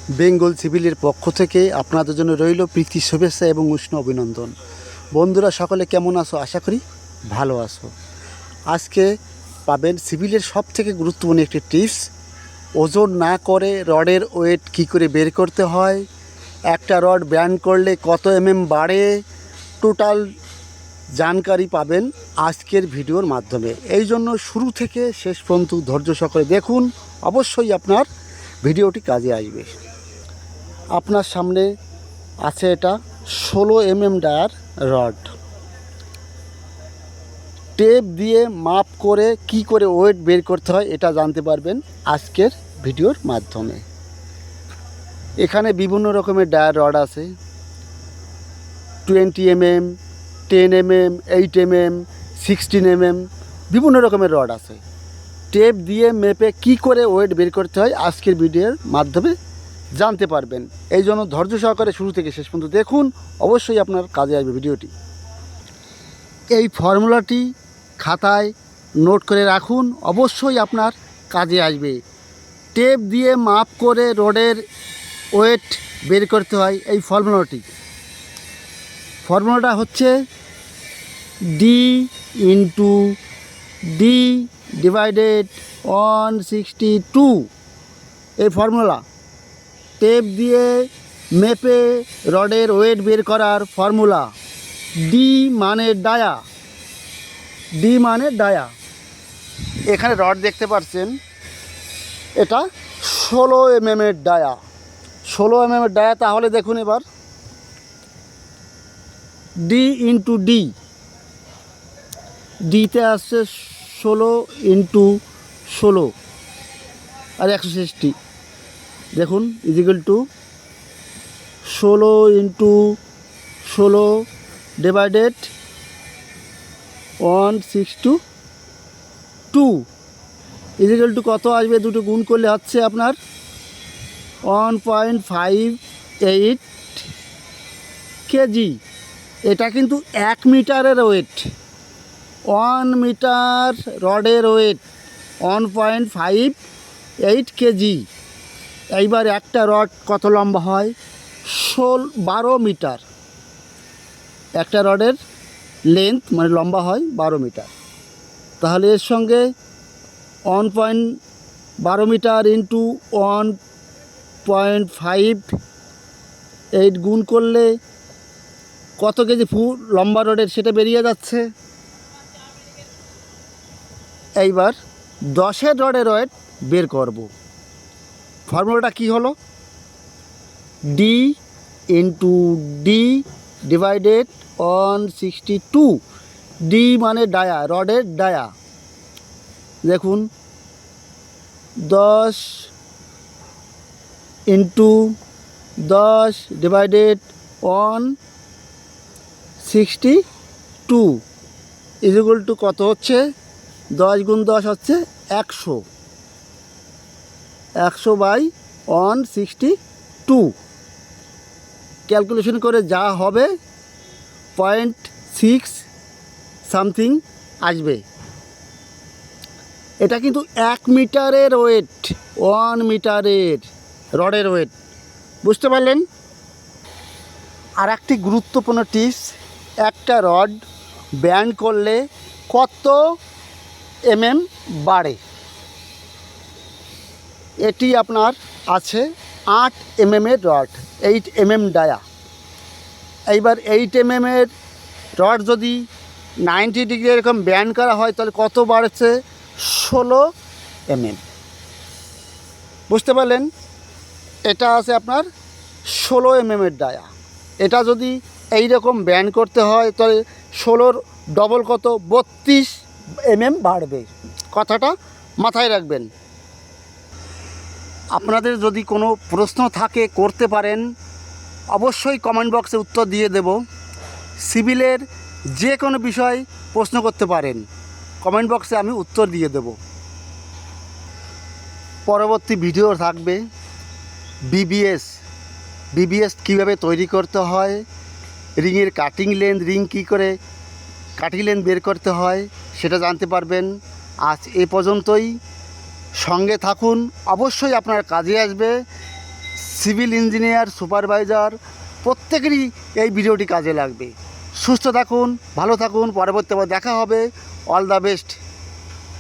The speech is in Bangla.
বেঙ্গল সিভিলের পক্ষ থেকে আপনাদের জন্য রইল প্রীতি শুভেচ্ছা এবং উষ্ণ অভিনন্দন। বন্ধুরা সকলে কেমন আছো? আশা করি ভালো আছো। আজকে পাবেন সিভিলের সবথেকে গুরুত্বপূর্ণ একটি টিপস, ওজন না করে রডের ওয়েট কী করে বের করতে হয়, একটা রড ব্যান্ড করলে কত বাড়ে, টোটাল জানকারি পাবেন আজকের ভিডিওর মাধ্যমে। এই জন্য শুরু থেকে শেষ পর্যন্ত ধৈর্য সহকারে দেখুন, অবশ্যই আপনার ভিডিওটি কাজে আসবে। আপনার সামনে আছে এটা 16 ডায়ার রড, টেপ দিয়ে মাপ করে কি করে ওয়েট বের করতে হয় এটা জানতে পারবেন আজকের ভিডিওর মাধ্যমে। এখানে বিভিন্ন রকমের ডায়ার রড আছে, 20 10 8 16 বিভিন্ন রকমের রড আছে। টেপ দিয়ে মেপে কি করে ওয়েট বের করতে হয় আজকের ভিডিওর মাধ্যমে জানতে পারবেন। এই জন্য ধৈর্য সহকারে শুরু থেকে শেষ পর্যন্ত দেখুন, অবশ্যই আপনার কাজে আসবে ভিডিওটি। এই ফর্মুলাটি খাতায় নোট করে রাখুন, অবশ্যই আপনার কাজে আসবে। টেপ দিয়ে মাপ করে রডের ওয়েট বের করতে হয়। এই ফর্মুলাটা হচ্ছে ডি ইন্টু ডি ডিভাইডেড 1/62। এই ফর্মুলা টেপ দিয়ে মেপে রডের ওয়েট বের করার ফর্মুলা। ডি মানে ডায়া। এখানে রড দেখতে পাচ্ছেন, এটা 16 ডায়া। 16 ডায়া। তাহলে দেখুন এবার ডি ইন্টু ডিতে আসছে 16 ইন্টু 16 আর 160। দেখুন is equal to 16 into 16 divided 1/62 is equal to কত আসবে? দুটো গুণ করলে হচ্ছে আপনার 1.58 কেজি। এটা কিন্তু 1 মিটারের ওয়েট। 1 মিটার রডের ওয়েট 1.58 কেজি। এইবার একটা রড কত লম্বা হয়? 12 মিটার। একটা রডের লেন্থ মানে লম্বা হয় 12 মিটার। তাহলে এর সঙ্গে 1.12 মিটার ইন্টু 1.58 গুণ করলে কত কেজি ফুট লম্বা রডের সেটা বেরিয়ে যাচ্ছে। এইবার 10 রডের ওয়েট বের করব। ফর্মুলাটা কি হলো? D into D divided 1/62। D মানে ডায়া, রডের ডায়া। দেখুন 10 ইন্টু 10 ডিভাইডেড 1/62 ইজিক্যাল টু কত হচ্ছে? 10 গুণ 10 হচ্ছে 100। 100/162 ক্যালকুলেশন করে যা হবে 0.6 সামথিং আসবে। এটা কিন্তু 1 মিটারের ওয়েট, 1 মিটারের রডের ওয়েট। বুঝতে পারলেন? আর একটি গুরুত্বপূর্ণ টিপস, একটা রড ব্যান্ড করলে কত বাড়ে। এটি আপনার আছে 8 এর রড, 8 ডায়া। এইবার 8 এর রড যদি 90 ডিগ্রি এরকম ব্যান্ড করা হয় তাহলে কত বাড়ছে? 16 বুঝতে পারলেন? এটা আছে আপনার 16 এর ডায়া। এটা যদি এই রকম ব্যান্ড করতে হয় তাহলে 16 ডবল কত? 32 বাড়বে। কথাটা মাথায় রাখবেন। আপনাদের যদি কোনো প্রশ্ন থাকে করতে পারেন, অবশ্যই কমেন্ট বক্সে উত্তর দিয়ে দেব। সিভিলের যে কোনো বিষয় প্রশ্ন করতে পারেন, কমেন্ট বক্সে আমি উত্তর দিয়ে দেব। পরবর্তী ভিডিও থাকবে বিবিএস কীভাবে তৈরি করতে হয়, রিংয়ের কাটিং লেন্থ, রিং কী করে কাটিং লেন্থ বের করতে হয় সেটা জানতে পারবেন। আজ এ পর্যন্তই, সঙ্গে থাকুন, অবশ্যই আপনার কাজে আসবে। সিভিল ইঞ্জিনিয়ার, সুপারভাইজার প্রত্যেকেরই এই ভিডিওটি কাজে লাগবে। সুস্থ থাকুন, ভালো থাকুন, পরবর্তী আবার দেখা হবে। All the best.